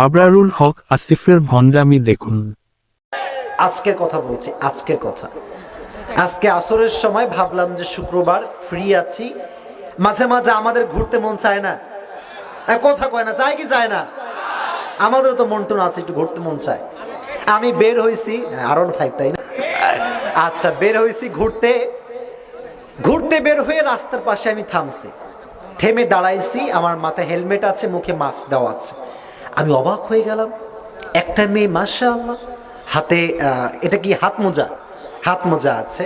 আবরারুল হক আসিফের ভণ্ডামি দেখুন। আজকের কথা বলছি, আজকের কথা। আজকে আসরের সময় ভাবলাম যে শুক্রবার ফ্রি আছি, মাঝে মাঝে আমাদের ঘুরতে মন চায় না? কথা কয় না, যায় কি যায় না? আমাদেরও তো মন টন আছে, একটু ঘুরতে মন চায়। আমি বের হয়েছি R15, তাই না? আচ্ছা, বের হয়েছি ঘুরতে। ঘুরতে বের হয়ে রাস্তার পাশে আমি থামছি, থেমে দাঁড়াইছি। আমার মাথায় হেলমেট আছে, মুখে মাস্ক দেওয়া আছে। আমি অবাক হয়ে গেলাম, একটা মেয়ে মাশাআল্লাহ হাতে এটা কি হাত মোজা, হাত মোজা আছে,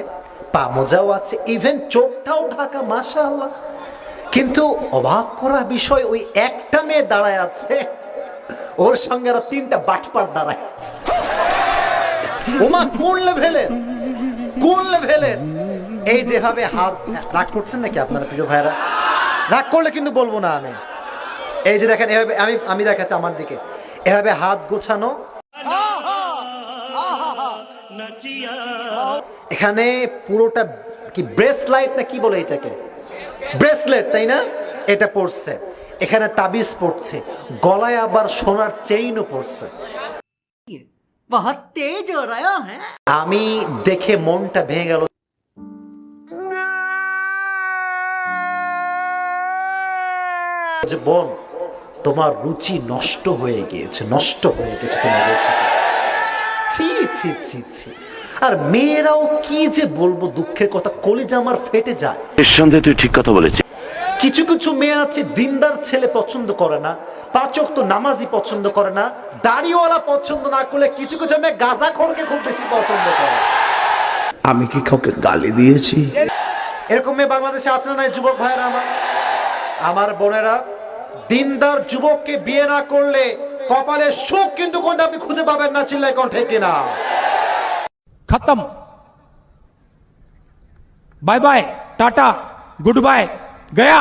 পা মোজাও আছে, ইভেন চোখটাও ঢাকা মাশাআল্লাহ। কিন্তু অবাক করা বিষয়, ওই একটা মেয়ে দাঁড়ায় আছে, ওর সঙ্গে আরো 3টা বাটপার দাঁড়ায় আছে। ওমা, কোন লেভেলের, কোন লেভেলের! এই যেভাবে হাত, রাগ করছেন নাকি আপনারা প্রিয় ভাইরা? রাগ করলে কিন্তু বলবো না আমি। এই যে দেখেন, এভাবে আমি দেখাচ্ছি আমার দিকে, এভাবে হাত গোছানো, এখানে পুরোটা কি ব্রেসলাইট না কি বলে এটাকে, ব্রেসলেট তাই না? এটা পড়ছে, এখানে তাবিজ পড়ছে, গলায় আবার সোনার চেইনও পড়ছে। बहुत तेज हो रहा है। আমি দেখে মনটা ভেঙে গেল। যে বোন, তোমার রুচি নষ্ট হয়ে গিয়েছে, নষ্ট হয়ে গেছে তোমার রুচি। ছি ছি ছি ছি। আর মেয়েরাও কি যে বলবো, দুঃখের কথা, কলিজা আমার ফেটে যায়। নিঃসন্দেহে তুই ঠিক কথা বলেছিস। কিছু কিছু মেয়ে আছে দিনদার ছেলে পছন্দ করে না, 5 ওয়াক্ত নামাজি পছন্দ করে না, দাড়িওয়ালা পছন্দ না করলে কিছু কিছু মেয়ে গাঁজাখোরকে খুব বেশি পছন্দ করে। আমি কি কাউকে গালি দিয়েছি? এরকম মেয়ে বাংলাদেশে আছে না নাই যুবক ভাইয়েরা? আমার বোনেরা, দিনদার যুবককে বিয়ে না করলে কপালে সুখ কিন্তু কোনটা আপনি খুঁজে পাবেন না। চিল্লায় কোন ঠিক কিনা? खत्म, बाय बाय, टाटा, गुड बाय, गया।